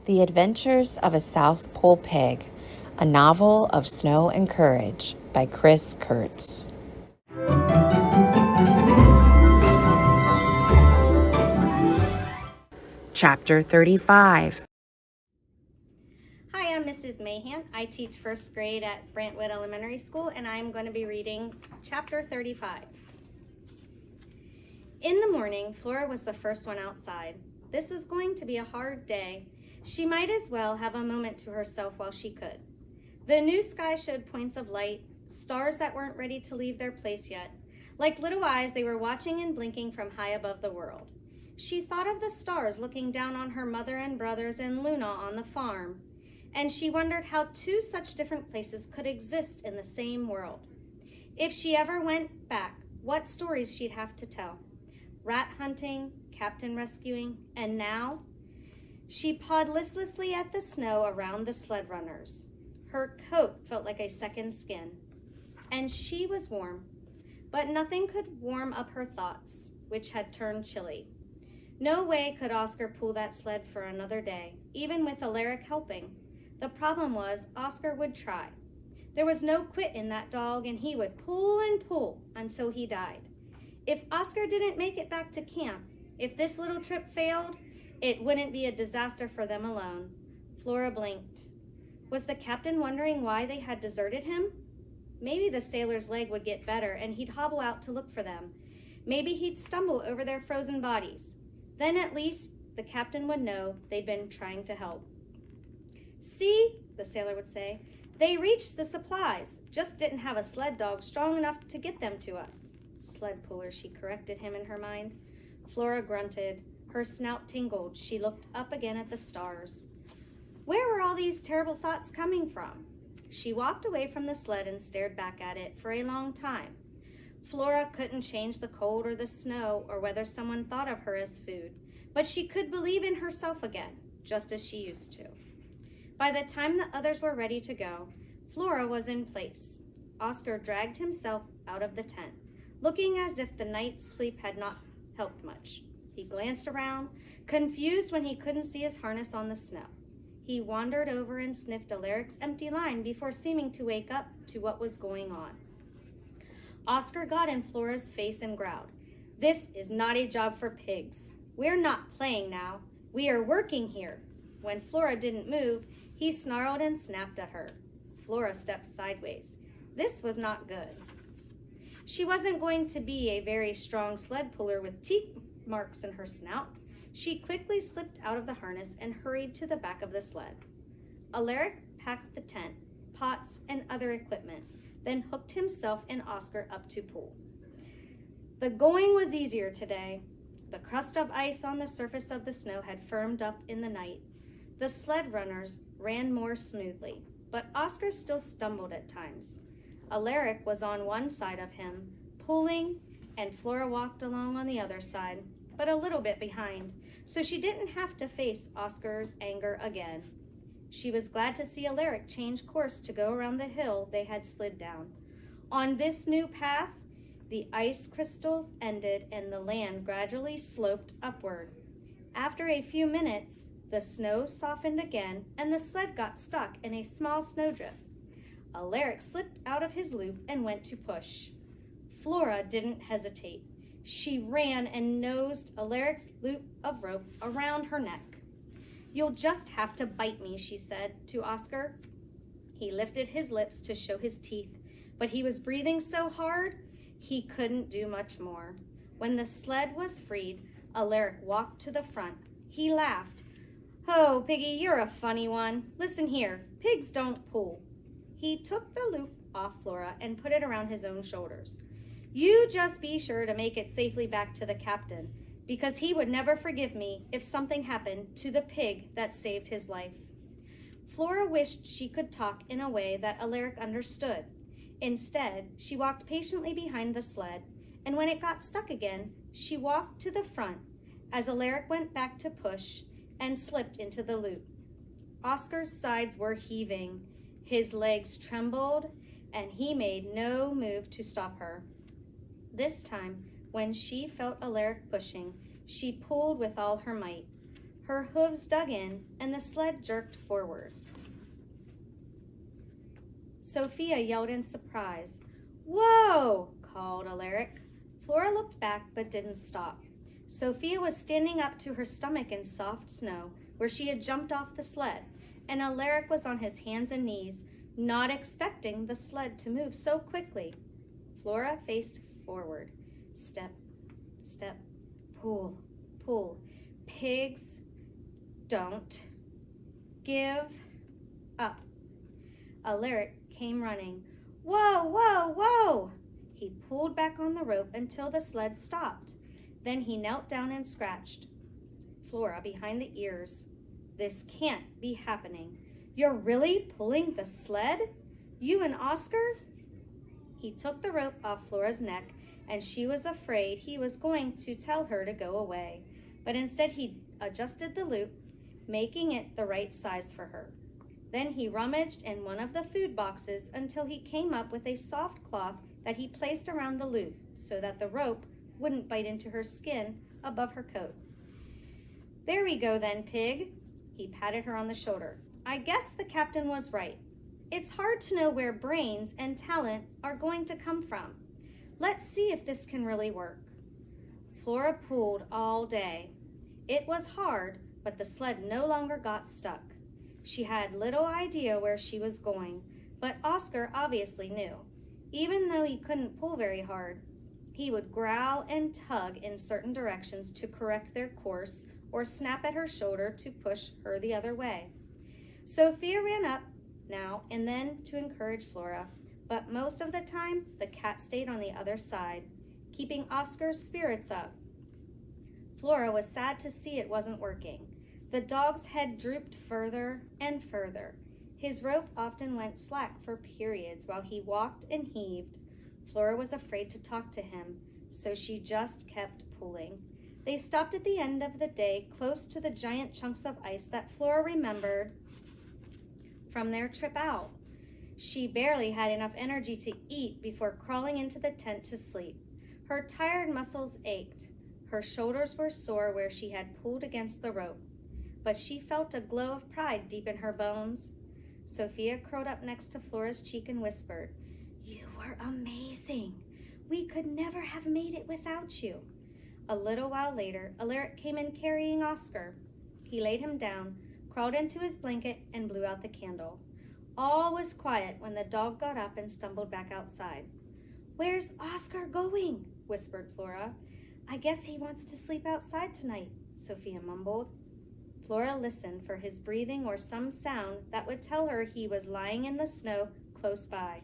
The Adventures of a South Pole Pig, a novel of snow and courage by Chris Kurtz. Chapter 35. Hi, I'm Mrs. Mahan. I teach first grade at Brantwood Elementary School, and I'm going to be reading Chapter 35. In the morning, Flora was the first one outside. This was going to be a hard day. She might as well have a moment to herself while she could. The new sky showed points of light, stars that weren't ready to leave their place yet. Like little eyes, they were watching and blinking from high above the world. She thought of the stars looking down on her mother and brothers and Luna on the farm, and she wondered how two such different places could exist in the same world. If she ever went back, what stories she'd have to tell. Rat hunting, captain rescuing, and now? She pawed listlessly at the snow around the sled runners. Her coat felt like a second skin, and she was warm, but nothing could warm up her thoughts, which had turned chilly. No way could Oscar pull that sled for another day, even with Alaric helping. The problem was Oscar would try. There was no quit in that dog, and he would pull and pull until he died. If Oscar didn't make it back to camp, if this little trip failed, it wouldn't be a disaster for them alone. Flora blinked. Was the captain wondering why they had deserted him? Maybe the sailor's leg would get better and he'd hobble out to look for them. Maybe he'd stumble over their frozen bodies. Then at least the captain would know they'd been trying to help. See, the sailor would say, they reached the supplies, just didn't have a sled dog strong enough to get them to us. Sled puller, she corrected him in her mind. Flora grunted. Her snout tingled. She looked up again at the stars. Where were all these terrible thoughts coming from? She walked away from the sled and stared back at it for a long time. Flora couldn't change the cold or the snow or whether someone thought of her as food, but she could believe in herself again, just as she used to. By the time the others were ready to go, Flora was in place. Oscar dragged himself out of the tent, looking as if the night's sleep had not helped much. He glanced around, confused when he couldn't see his harness on the snow. He wandered over and sniffed Alaric's empty line before seeming to wake up to what was going on. Oscar got in Flora's face and growled, "This is not a job for pigs. We're not playing now. We are working here." When Flora didn't move, he snarled and snapped at her. Flora stepped sideways. This was not good. She wasn't going to be a very strong sled puller with teeth marks in her snout. She quickly slipped out of the harness and hurried to the back of the sled. Alaric packed the tent, pots, and other equipment, then hooked himself and Oscar up to pull. The going was easier today. The crust of ice on the surface of the snow had firmed up in the night. The sled runners ran more smoothly, but Oscar still stumbled at times. Alaric was on one side of him, pulling, and Flora walked along on the other side, but a little bit behind, so she didn't have to face Oscar's anger again. She was glad to see Alaric change course to go around the hill they had slid down. On this new path, the ice crystals ended and the land gradually sloped upward. After a few minutes, the snow softened again and the sled got stuck in a small snowdrift. Alaric slipped out of his loop and went to push. Flora didn't hesitate. She ran and nosed Alaric's loop of rope around her neck. "You'll just have to bite me," she said to Oscar. He lifted his lips to show his teeth, but he was breathing so hard he couldn't do much more. When the sled was freed, Alaric walked to the front. He laughed. "Oh, Piggy, you're a funny one. Listen here, pigs don't pull." He took the loop off Flora and put it around his own shoulders. "You just be sure to make it safely back to the captain, because he would never forgive me if something happened to the pig that saved his life." Flora wished she could talk in a way that Alaric understood. Instead, she walked patiently behind the sled, and when it got stuck again, she walked to the front as Alaric went back to push and slipped into the loop. Oscar's sides were heaving. His legs trembled, and he made no move to stop her. This time, when she felt Alaric pushing, she pulled with all her might. Her hooves dug in, and the sled jerked forward. Sophia yelled in surprise. "Whoa!" called Alaric. Flora looked back but didn't stop. Sophia was standing up to her stomach in soft snow where she had jumped off the sled, and Alaric was on his hands and knees, not expecting the sled to move so quickly. Flora faced forward. Step, step, pull, pull. Pigs don't give up. Alaric came running. "Whoa, whoa, whoa!" He pulled back on the rope until the sled stopped. Then he knelt down and scratched Flora behind the ears. "This can't be happening. You're really pulling the sled? You and Oscar?" He took the rope off Flora's neck, and she was afraid he was going to tell her to go away. But instead he adjusted the loop, making it the right size for her. Then he rummaged in one of the food boxes until he came up with a soft cloth that he placed around the loop so that the rope wouldn't bite into her skin above her coat. "There we go then, Pig." He patted her on the shoulder. "I guess the captain was right. It's hard to know where brains and talent are going to come from. Let's see if this can really work." Flora pulled all day. It was hard, but the sled no longer got stuck. She had little idea where she was going, but Oscar obviously knew. Even though he couldn't pull very hard, he would growl and tug in certain directions to correct their course or snap at her shoulder to push her the other way. Sophia ran up now and then to encourage Flora, but most of the time the cat stayed on the other side, keeping Oscar's spirits up. Flora was sad to see it wasn't working. The dog's head drooped further and further. His rope often went slack for periods while he walked and heaved. Flora was afraid to talk to him, so she just kept pulling. They stopped at the end of the day close to the giant chunks of ice that Flora remembered from their trip out. She barely had enough energy to eat before crawling into the tent to sleep. Her tired muscles ached. Her shoulders were sore where she had pulled against the rope, but she felt a glow of pride deep in her bones. Sophia curled up next to Flora's cheek and whispered, "You were amazing. We could never have made it without you." A little while later, Alaric came in carrying Oscar. He laid him down, crawled into his blanket, and blew out the candle. All was quiet when the dog got up and stumbled back outside. "Where's Oscar going?" whispered Flora. "I guess he wants to sleep outside tonight," Sophia mumbled. Flora listened for his breathing or some sound that would tell her he was lying in the snow close by.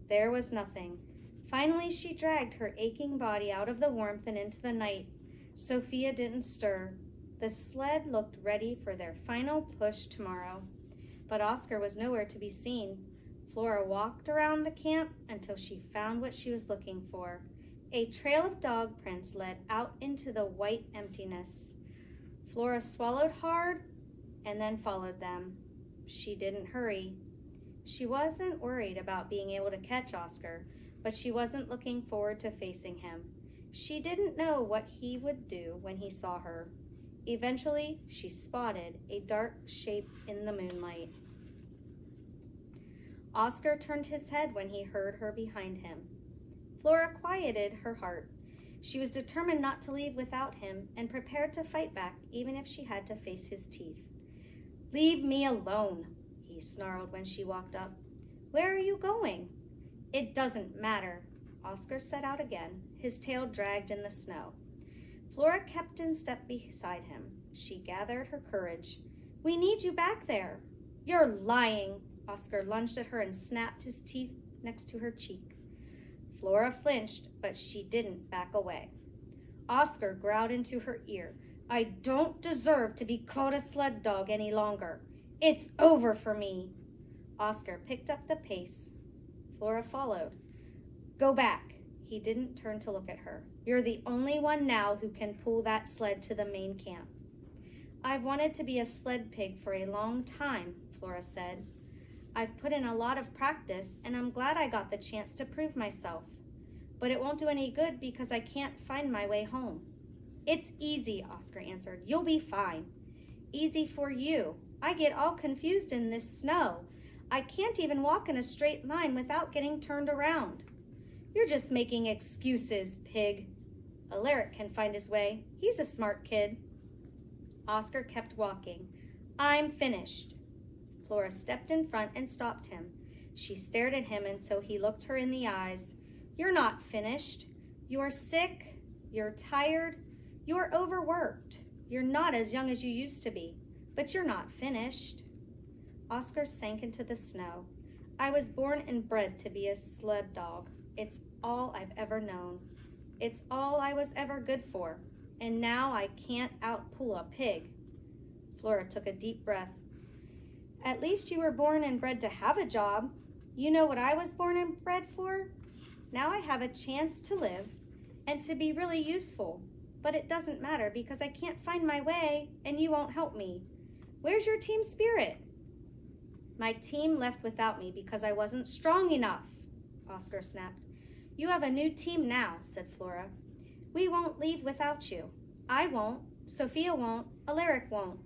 There was nothing. Finally, she dragged her aching body out of the warmth and into the night. Sophia didn't stir. The sled looked ready for their final push tomorrow. But Oscar was nowhere to be seen. Flora walked around the camp until she found what she was looking for. A trail of dog prints led out into the white emptiness. Flora swallowed hard and then followed them. She didn't hurry. She wasn't worried about being able to catch Oscar, but she wasn't looking forward to facing him. She didn't know what he would do when he saw her. Eventually, she spotted a dark shape in the moonlight. Oscar turned his head when he heard her behind him. Flora quieted her heart. She was determined not to leave without him and prepared to fight back even if she had to face his teeth. "Leave me alone," he snarled when she walked up. "Where are you going?" "It doesn't matter." Oscar set out again, his tail dragged in the snow. Flora kept in step beside him. She gathered her courage. "We need you back there." "You're lying." Oscar lunged at her and snapped his teeth next to her cheek. Flora flinched, but she didn't back away. Oscar growled into her ear, "I don't deserve to be called a sled dog any longer. It's over for me." Oscar picked up the pace. Flora followed. "Go back." He didn't turn to look at her. "You're the only one now who can pull that sled to the main camp." "I've wanted to be a sled pig for a long time," Flora said. "I've put in a lot of practice, and I'm glad I got the chance to prove myself. But it won't do any good because I can't find my way home." "It's easy," Oscar answered. "You'll be fine." Easy for you. I get all confused in this snow. I can't even walk in a straight line without getting turned around. You're just making excuses, pig. Alaric can find his way. He's a smart kid. Oscar kept walking. I'm finished. Flora stepped in front and stopped him. She stared at him until he looked her in the eyes. You're not finished. You're sick. You're tired. You're overworked. You're not as young as you used to be, but you're not finished. Oscar sank into the snow. I was born and bred to be a sled dog. It's all I've ever known. It's all I was ever good for. And now I can't outpull a pig. Flora took a deep breath. At least you were born and bred to have a job. You know what I was born and bred for? Now I have a chance to live and to be really useful. But it doesn't matter because I can't find my way and you won't help me. Where's your team spirit? My team left without me because I wasn't strong enough, Oscar snapped. You have a new team now, said Flora. We won't leave without you. I won't, Sophia won't, Alaric won't.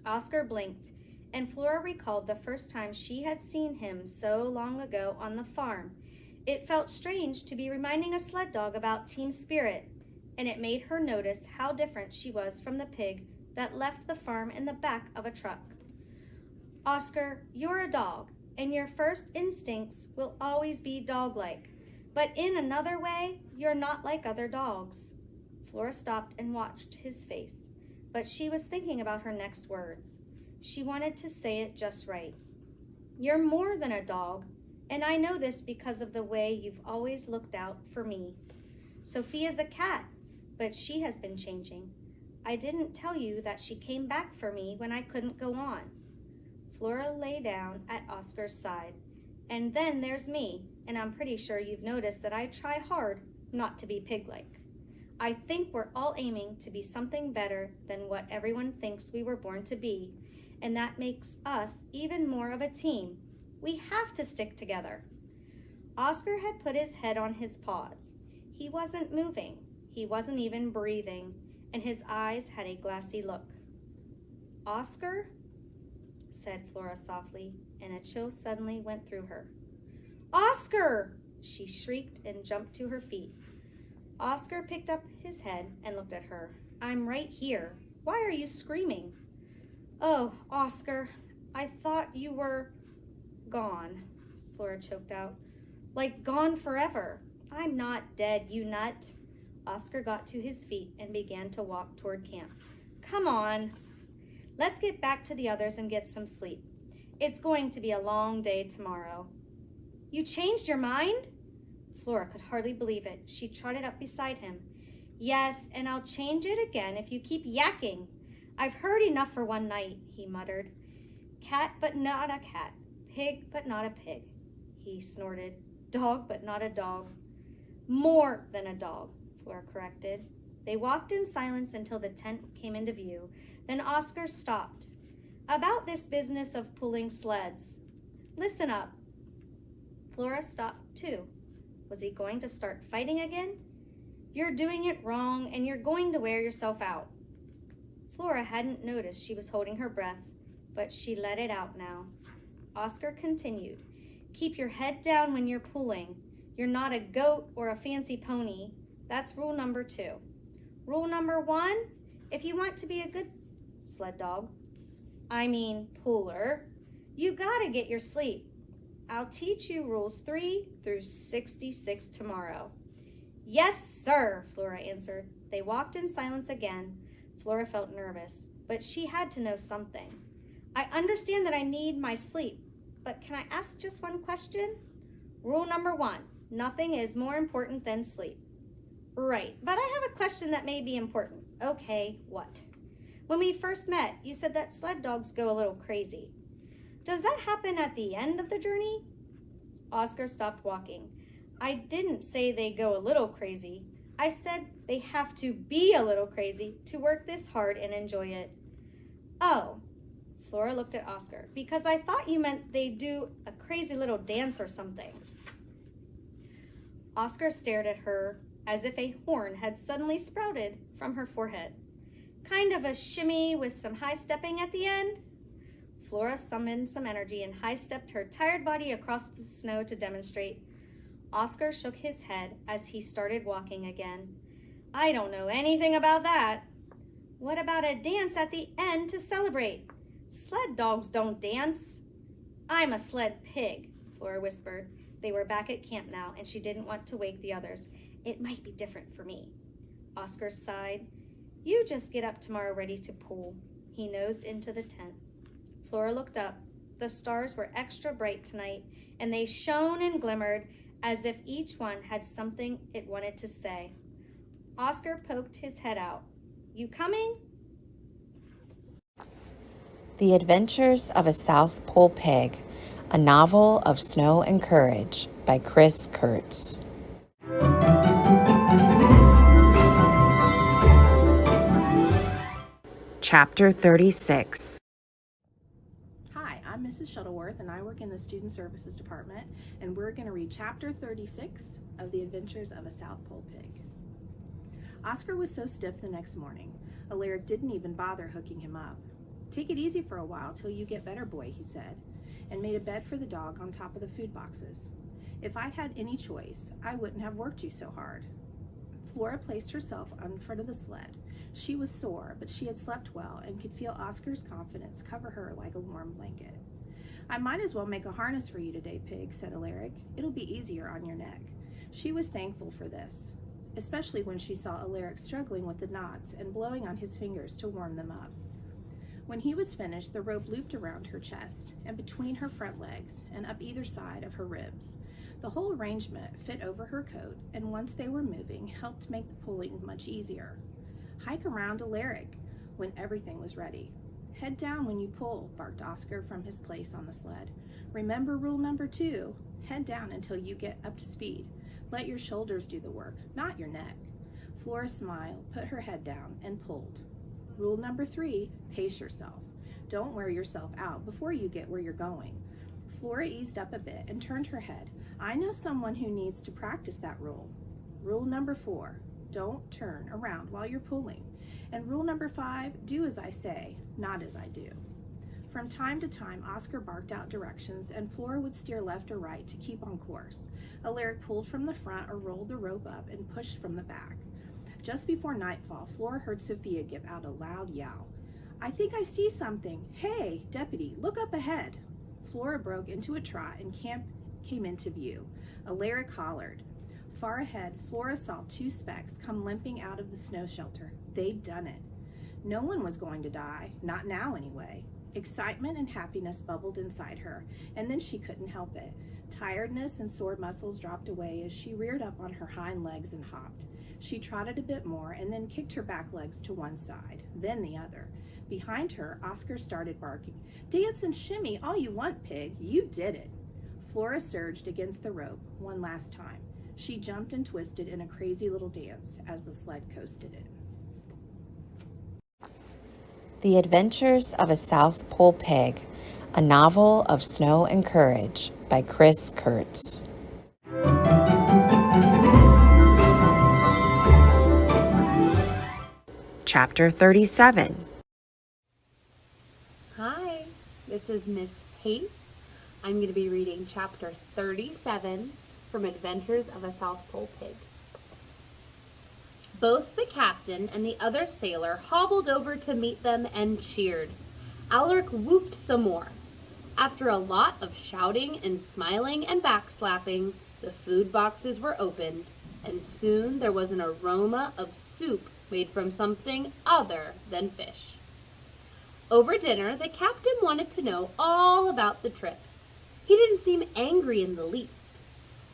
Oscar blinked, and Flora recalled the first time she had seen him so long ago on the farm. It felt strange to be reminding a sled dog about team spirit, and it made her notice how different she was from the pig that left the farm in the back of a truck. Oscar, you're a dog, and your first instincts will always be dog-like. But in another way, you're not like other dogs. Flora stopped and watched his face, but she was thinking about her next words. She wanted to say it just right. You're more than a dog, and I know this because of the way you've always looked out for me. Sophia's a cat, but she has been changing. I didn't tell you that she came back for me when I couldn't go on. Flora lay down at Oscar's side. And then there's me, and I'm pretty sure you've noticed that I try hard not to be pig-like. I think we're all aiming to be something better than what everyone thinks we were born to be, and that makes us even more of a team. We have to stick together. Oscar had put his head on his paws. He wasn't moving. He wasn't even breathing, and his eyes had a glassy look. Oscar, said Flora softly, and a chill suddenly went through her. Oscar! She shrieked and jumped to her feet. Oscar picked up his head and looked at her. I'm right here. Why are you screaming? Oh, Oscar, I thought you were gone, Flora choked out. Like gone forever. I'm not dead, you nut. Oscar got to his feet and began to walk toward camp. Come on. Let's get back to the others and get some sleep. It's going to be a long day tomorrow. You changed your mind? Flora could hardly believe it. She trotted up beside him. Yes, and I'll change it again if you keep yakking. I've heard enough for one night, he muttered. Cat but not a cat. Pig but not a pig, he snorted. Dog but not a dog. More than a dog, Flora corrected. They walked in silence until the tent came into view. Then Oscar stopped. About this business of pulling sleds. Listen up. Flora stopped too. Was he going to start fighting again? You're doing it wrong and you're going to wear yourself out. Flora hadn't noticed she was holding her breath, but she let it out now. Oscar continued. Keep your head down when you're pulling. You're not a goat or a fancy pony. That's rule number 2. Rule number 1, if you want to be a good sled dog, puller, you gotta get your sleep. I'll teach you rules 3 through 66 tomorrow. Yes, sir, Flora answered. They walked in silence again. Flora felt nervous, but she had to know something. I understand that I need my sleep, but can I ask just one question? Rule number 1, nothing is more important than sleep. Right, but I have a question that may be important. Okay, what? When we first met, you said that sled dogs go a little crazy. Does that happen at the end of the journey? Oscar stopped walking. I didn't say they go a little crazy. I said they have to be a little crazy to work this hard and enjoy it. Oh, Flora looked at Oscar, because I thought you meant they do a crazy little dance or something. Oscar stared at her as if a horn had suddenly sprouted from her forehead. Kind of a shimmy with some high stepping at the end? Flora summoned some energy and high-stepped her tired body across the snow to demonstrate. Oscar shook his head as he started walking again. I don't know anything about that. What about a dance at the end to celebrate? Sled dogs don't dance. I'm a sled pig, Flora whispered. They were back at camp now, and she didn't want to wake the others. It might be different for me. Oscar sighed. You just get up tomorrow ready to pull. He nosed into the tent. Flora looked up. The stars were extra bright tonight, and they shone and glimmered as if each one had something it wanted to say. Oscar poked his head out. You coming? The Adventures of a South Pole Pig, a novel of snow and courage by Chris Kurtz. Chapter 36. Hi, I'm Mrs. Shuttleworth and I work in the Student Services Department, and we're going to read Chapter 36 of The Adventures of a South Pole Pig. Oscar was so stiff the next morning, Alaric didn't even bother hooking him up. Take it easy for a while till you get better, boy, he said, and made a bed for the dog on top of the food boxes. If I'd had any choice, I wouldn't have worked you so hard. Flora placed herself in front of the sled. She was sore, but she had slept well and could feel Oscar's confidence cover her like a warm blanket. I might as well make a harness for you today, Pig, said Alaric. It'll be easier on your neck. She was thankful for this, especially when she saw Alaric struggling with the knots and blowing on his fingers to warm them up. When he was finished, the rope looped around her chest and between her front legs and up either side of her ribs. The whole arrangement fit over her coat, and once they were moving, helped make the pulling much easier. Hike around Alaric when everything was ready. Head down when you pull, barked Oscar from his place on the sled. Remember rule number 2, head down until you get up to speed. Let your shoulders do the work, not your neck. Flora smiled, put her head down, and pulled. Rule number 3, pace yourself. Don't wear yourself out before you get where you're going. Flora eased up a bit and turned her head. I know someone who needs to practice that rule. Rule number 4, don't turn around while you're pulling. And rule number 5, do as I say, not as I do. From time to time, Oscar barked out directions, and Flora would steer left or right to keep on course. Alaric pulled from the front or rolled the rope up and pushed from the back. Just before nightfall, Flora heard Sophia give out a loud yowl. I think I see something. Hey, deputy, look up ahead. Flora broke into a trot and camp came into view. Alaric hollered. Far ahead, Flora saw 2 specks come limping out of the snow shelter. They'd done it. No one was going to die, not now anyway. Excitement and happiness bubbled inside her, and then she couldn't help it. Tiredness and sore muscles dropped away as she reared up on her hind legs and hopped. She trotted a bit more and then kicked her back legs to one side, then the other. Behind her, Oscar started barking. Dance and shimmy all you want, Pig. You did it. Flora surged against the rope one last time. She jumped and twisted in a crazy little dance as the sled coasted it. The Adventures of a South Pole Pig, a novel of snow and courage by Chris Kurtz. Chapter 37. Hi, this is Miss Pace. I'm going to be reading Chapter 37 from Adventures of a South Pole Pig. Both the captain and the other sailor hobbled over to meet them and cheered. Alaric whooped some more. After a lot of shouting and smiling and backslapping, the food boxes were opened, and soon there was an aroma of soup made from something other than fish. Over dinner, the captain wanted to know all about the trip. He didn't seem angry in the least.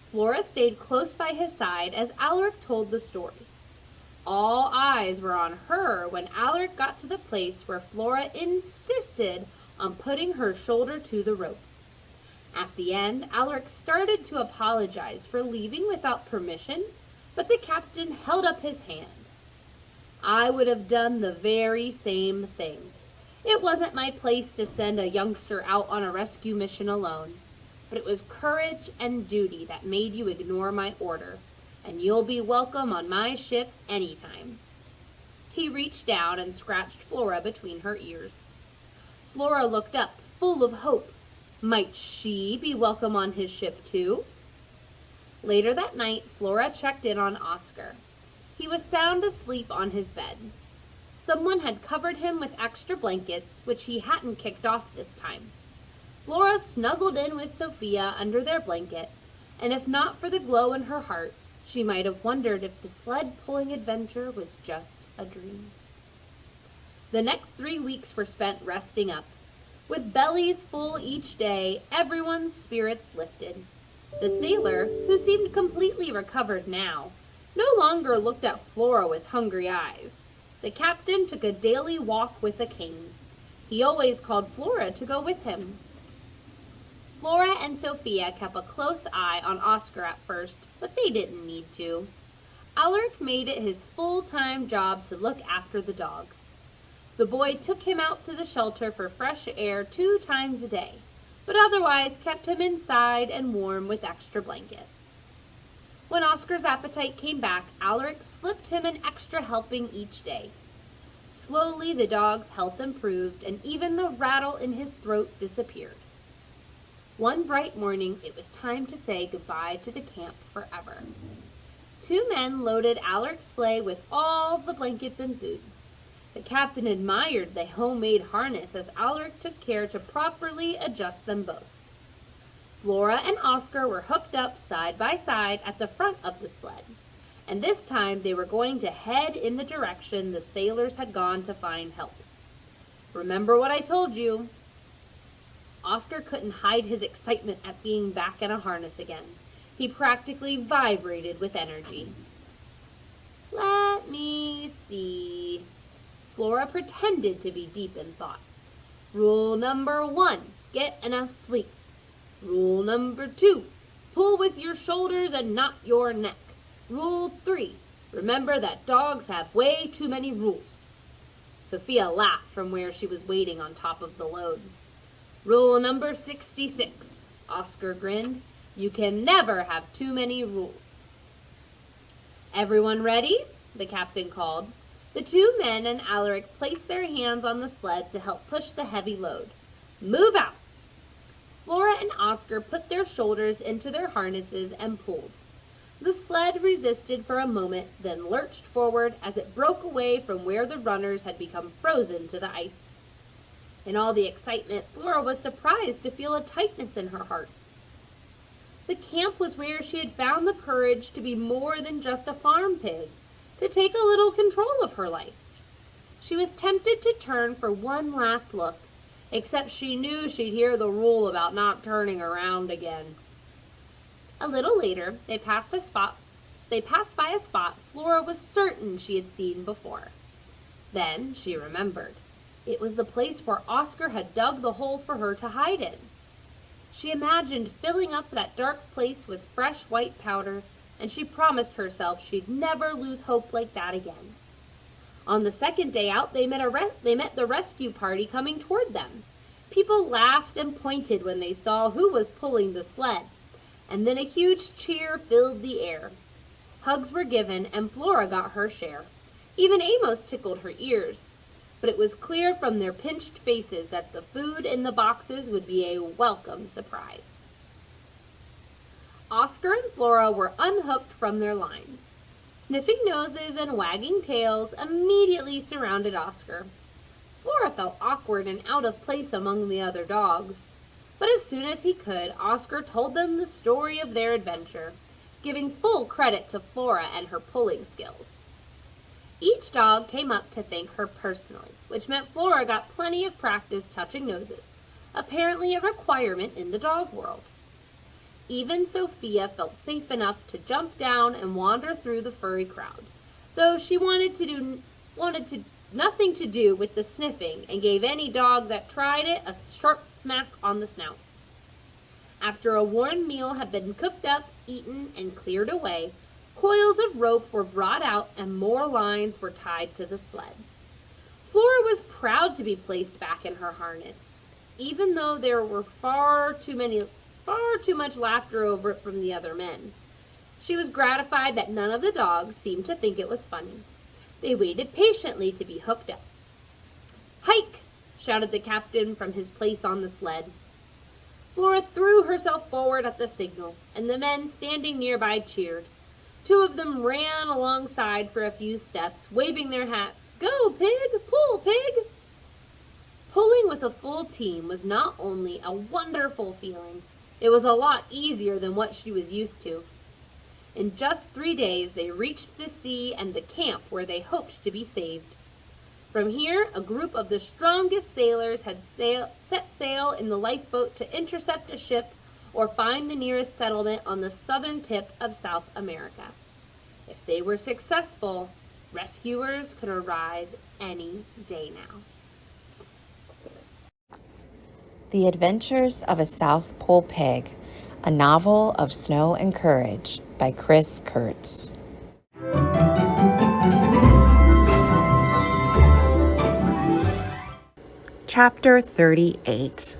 Flora stayed close by his side as Alaric told the story. All eyes were on her when Alaric got to the place where Flora insisted on putting her shoulder to the rope. At the end, Alaric started to apologize for leaving without permission, but the captain held up his hand. I would have done the very same thing. It wasn't my place to send a youngster out on a rescue mission alone, but it was courage and duty that made you ignore my order, and you'll be welcome on my ship anytime. He reached down and scratched Flora between her ears. Flora looked up, full of hope. Might she be welcome on his ship too? Later that night, Flora checked in on Oscar. He was sound asleep on his bed. Someone had covered him with extra blankets, which he hadn't kicked off this time. Flora snuggled in with Sophia under their blanket, and if not for the glow in her heart, she might have wondered if the sled-pulling adventure was just a dream. The next 3 weeks were spent resting up. With bellies full each day, everyone's spirits lifted. The sailor, who seemed completely recovered now, no longer looked at Flora with hungry eyes. The captain took a daily walk with a cane. He always called Flora to go with him. Flora and Sophia kept a close eye on Oscar at first, but they didn't need to. Alaric made it his full-time job to look after the dog. The boy took him out to the shelter for fresh air 2 times a day, but otherwise kept him inside and warm with extra blankets. When Oscar's appetite came back, Alaric slipped him an extra helping each day. Slowly, the dog's health improved, and even the rattle in his throat disappeared. One bright morning, it was time to say goodbye to the camp forever. 2 men loaded Alaric's sleigh with all the blankets and food. The captain admired the homemade harness as Alaric took care to properly adjust them both. Flora and Oscar were hooked up side by side at the front of the sled, and this time they were going to head in the direction the sailors had gone to find help. Remember what I told you? Oscar couldn't hide his excitement at being back in a harness again. He practically vibrated with energy. Let me see. Flora pretended to be deep in thought. Rule number 1, get enough sleep. Rule number 2, pull with your shoulders and not your neck. Rule 3, remember that dogs have way too many rules. Sophia laughed from where she was waiting on top of the load. Rule number 66, Oscar grinned. You can never have too many rules. Everyone ready? The captain called. The 2 men and Alaric placed their hands on the sled to help push the heavy load. Move out! Flora and Oscar put their shoulders into their harnesses and pulled. The sled resisted for a moment, then lurched forward as it broke away from where the runners had become frozen to the ice. In all the excitement, Flora was surprised to feel a tightness in her heart. The camp was where she had found the courage to be more than just a farm pig, to take a little control of her life. She was tempted to turn for one last look, except she knew she'd hear the rule about not turning around again. A little later, they passed by a spot Flora was certain she had seen before. Then she remembered. It was the place where Oscar had dug the hole for her to hide in. She imagined filling up that dark place with fresh white powder, and she promised herself she'd never lose hope like that again. On the second day out, they met the rescue party coming toward them. People laughed and pointed when they saw who was pulling the sled, and then a huge cheer filled the air. Hugs were given, and Flora got her share. Even Amos tickled her ears. But it was clear from their pinched faces that the food in the boxes would be a welcome surprise. Oscar and Flora were unhooked from their lines. Sniffing noses and wagging tails immediately surrounded Oscar. Flora felt awkward and out of place among the other dogs. But as soon as he could, Oscar told them the story of their adventure, giving full credit to Flora and her pulling skills. Each dog came up to thank her personally, which meant Flora got plenty of practice touching noses, apparently a requirement in the dog world. Even Sophia felt safe enough to jump down and wander through the furry crowd, though she wanted nothing to do with the sniffing and gave any dog that tried it a sharp smack on the snout. After a warm meal had been cooked up, eaten, and cleared away, coils of rope were brought out and more lines were tied to the sled. Flora was proud to be placed back in her harness, even though there were far too much laughter over it from the other men. She was gratified that none of the dogs seemed to think it was funny. They waited patiently to be hooked up. "Hike!" shouted the captain from his place on the sled. Flora threw herself forward at the signal, and the men standing nearby cheered. Two of them ran alongside for a few steps, waving their hats. "Go, Pig! Pull, Pig!" Pulling with a full team was not only a wonderful feeling, it was a lot easier than what she was used to. In just 3 days, they reached the sea and the camp where they hoped to be saved. From here, a group of the strongest sailors had set sail in the lifeboat to intercept a ship or find the nearest settlement on the southern tip of South America. If they were successful, rescuers could arrive any day now. The Adventures of a South Pole Pig, a novel of snow and courage by Chris Kurtz. Chapter 38.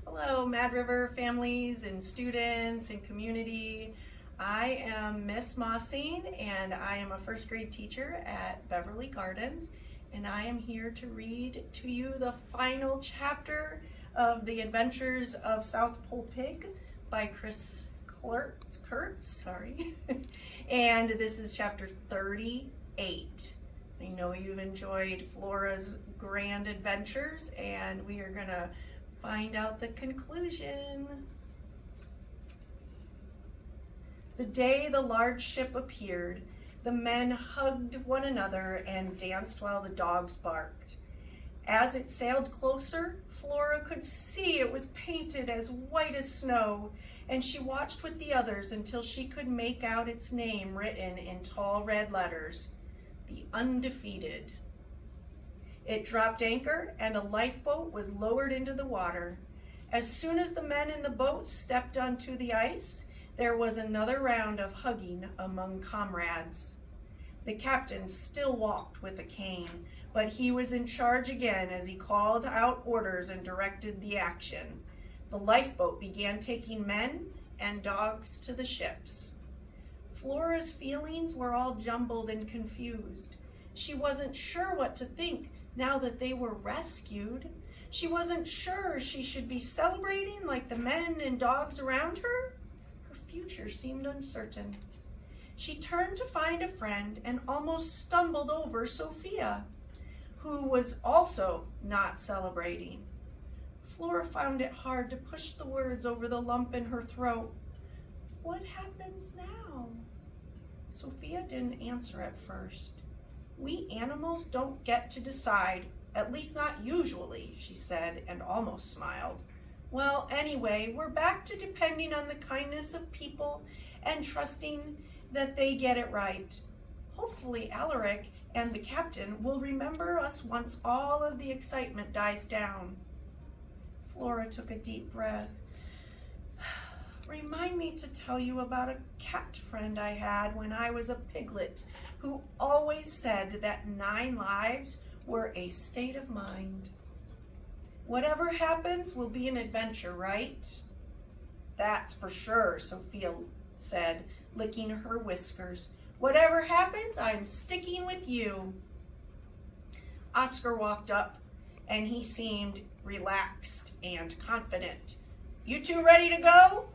Hello, Mad River families and students and community. I am Miss Mossing, and I am a first grade teacher at Beverly Gardens, and I am here to read to you the final chapter of The Adventures of South Pole Pig by Chris Kurtz, and this is chapter 38. I know you've enjoyed Flora's grand adventures, and we are gonna find out the conclusion. The day the large ship appeared, the men hugged one another and danced while the dogs barked. As it sailed closer, Flora could see it was painted as white as snow, and she watched with the others until she could make out its name written in tall red letters, The Undefeated. It dropped anchor and a lifeboat was lowered into the water. As soon as the men in the boat stepped onto the ice, there was another round of hugging among comrades. The captain still walked with a cane, but he was in charge again as he called out orders and directed the action. The lifeboat began taking men and dogs to the ships. Flora's feelings were all jumbled and confused. She wasn't sure what to think now that they were rescued. She wasn't sure she should be celebrating like the men and dogs around her. Her future seemed uncertain. She turned to find a friend and almost stumbled over Sophia, who was also not celebrating. Flora found it hard to push the words over the lump in her throat. What happens now? Sophia didn't answer at first. We animals don't get to decide, at least not usually, she said and almost smiled. Well, anyway, we're back to depending on the kindness of people and trusting that they get it right. Hopefully Alaric and the captain will remember us once all of the excitement dies down. Flora took a deep breath. Remind me to tell you about a cat friend I had when I was a piglet who always said that 9 lives were a state of mind. Whatever happens will be an adventure, right? That's for sure, Sophia said, licking her whiskers. Whatever happens, I'm sticking with you. Oscar walked up, and he seemed relaxed and confident. You two ready to go?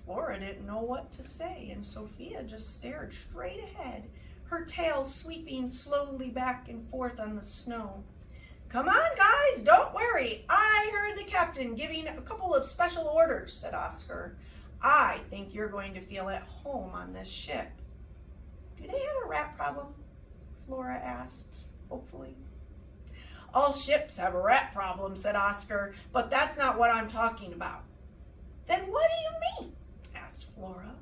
Flora didn't know what to say, and Sophia just stared straight ahead, her tail sweeping slowly back and forth on the snow. Come on, guys, don't worry. I heard the captain giving a couple of special orders, said Oscar. I think you're going to feel at home on this ship. Do they have a rat problem? Flora asked, hopefully. All ships have a rat problem, said Oscar, but that's not what I'm talking about. Then what do you mean? Asked Flora.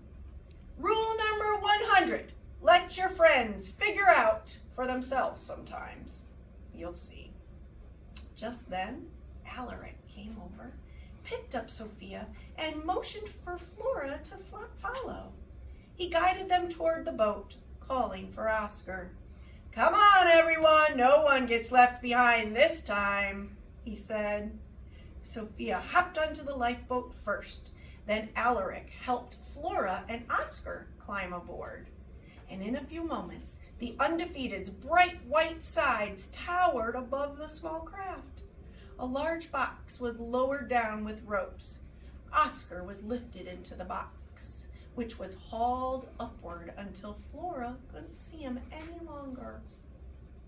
Rule number 100. Let your friends figure out for themselves sometimes. You'll see. Just then, Alaric came over, picked up Sophia, and motioned for Flora to follow. He guided them toward the boat, calling for Oscar. Come on, everyone. No one gets left behind this time, he said. Sophia hopped onto the lifeboat first. Then Alaric helped Flora and Oscar climb aboard. and in a few moments, the Undefeated's bright white sides towered above the small craft. A large box was lowered down with ropes. Oscar was lifted into the box, which was hauled upward until Flora couldn't see him any longer.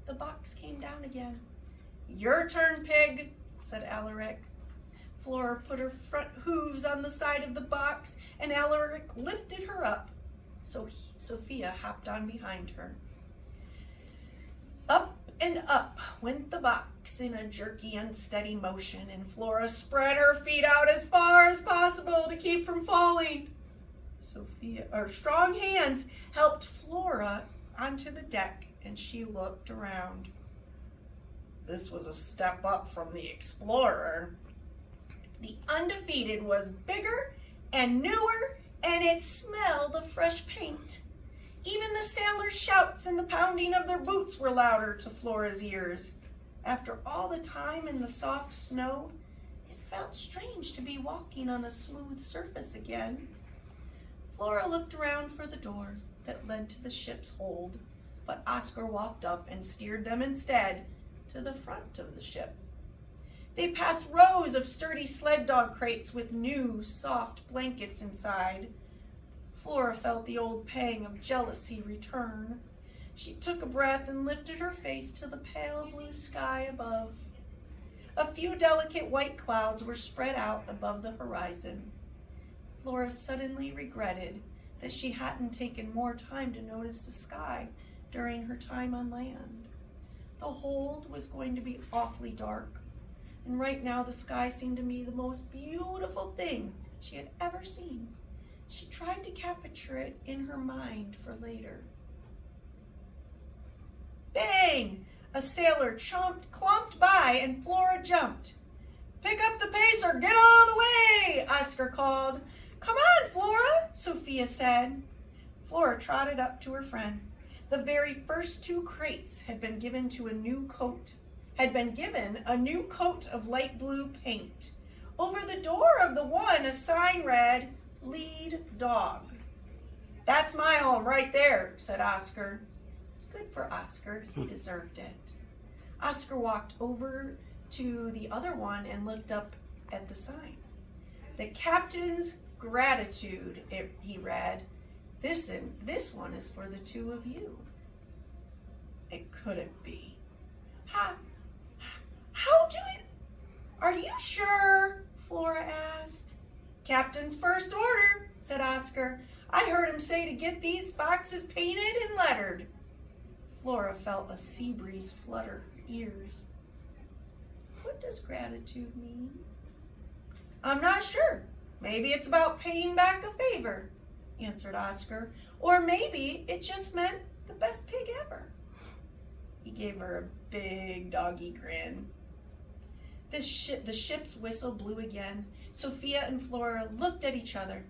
The box came down again. "Your turn, Pig," said Alaric. Flora put her front hooves on the side of the box, and Alaric lifted her up. So Sophia hopped on behind her. Up and up went the box in a jerky, unsteady motion, and Flora spread her feet out as far as possible to keep from falling. Strong hands helped Flora onto the deck, and she looked around. This was a step up from the Explorer. The Undefeated was bigger and newer, and it smelled of fresh paint. Even the sailors' shouts and the pounding of their boots were louder to Flora's ears. After all the time in the soft snow, it felt strange to be walking on a smooth surface again. Flora looked around for the door that led to the ship's hold, but Oscar walked up and steered them instead to the front of the ship. They passed rows of sturdy sled dog crates with new, soft blankets inside. Flora felt the old pang of jealousy return. She took a breath and lifted her face to the pale blue sky above. A few delicate white clouds were spread out above the horizon. Flora suddenly regretted that she hadn't taken more time to notice the sky during her time on land. The hold was going to be awfully dark, and right now the sky seemed to be the most beautiful thing she had ever seen. She tried to capture it in her mind for later. Bang! A sailor clomped by and Flora jumped. "Pick up the pace or get all the way," Oscar called. "Come on, Flora," Sophia said. Flora trotted up to her friend. The very first two crates had been given a new coat of light blue paint. Over the door of the one, a sign read, "Lead Dog." "That's my home right there," said Oscar. Good for Oscar, he deserved it. Oscar walked over to the other one and looked up at the sign. "The Captain's Gratitude," he read. This one is for the two of you." It couldn't be. Are you sure?" Flora asked. "Captain's first order," said Oscar. "I heard him say to get these boxes painted and lettered." Flora felt a sea breeze flutter her ears. "What does gratitude mean?" "I'm not sure. Maybe it's about paying back a favor," answered Oscar. "Or maybe it just meant the best pig ever." He gave her a big doggy grin. The ship's whistle blew again. Sophia and Flora looked at each other.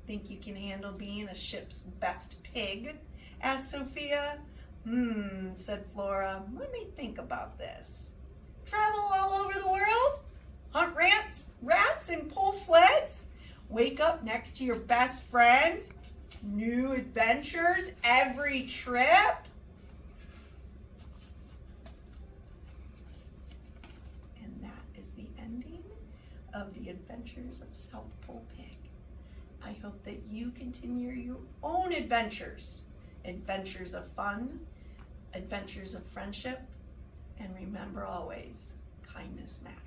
"Think you can handle being a ship's best pig?" asked Sophia. Said Flora. "Let me think about this. Travel all over the world? Hunt rats and pull sleds? Wake up next to your best friends? New adventures every trip?" And that is the ending of The Adventures of South Pole Pig. I hope that you continue your own adventures. Adventures of fun, adventures of friendship, and remember always, kindness matters.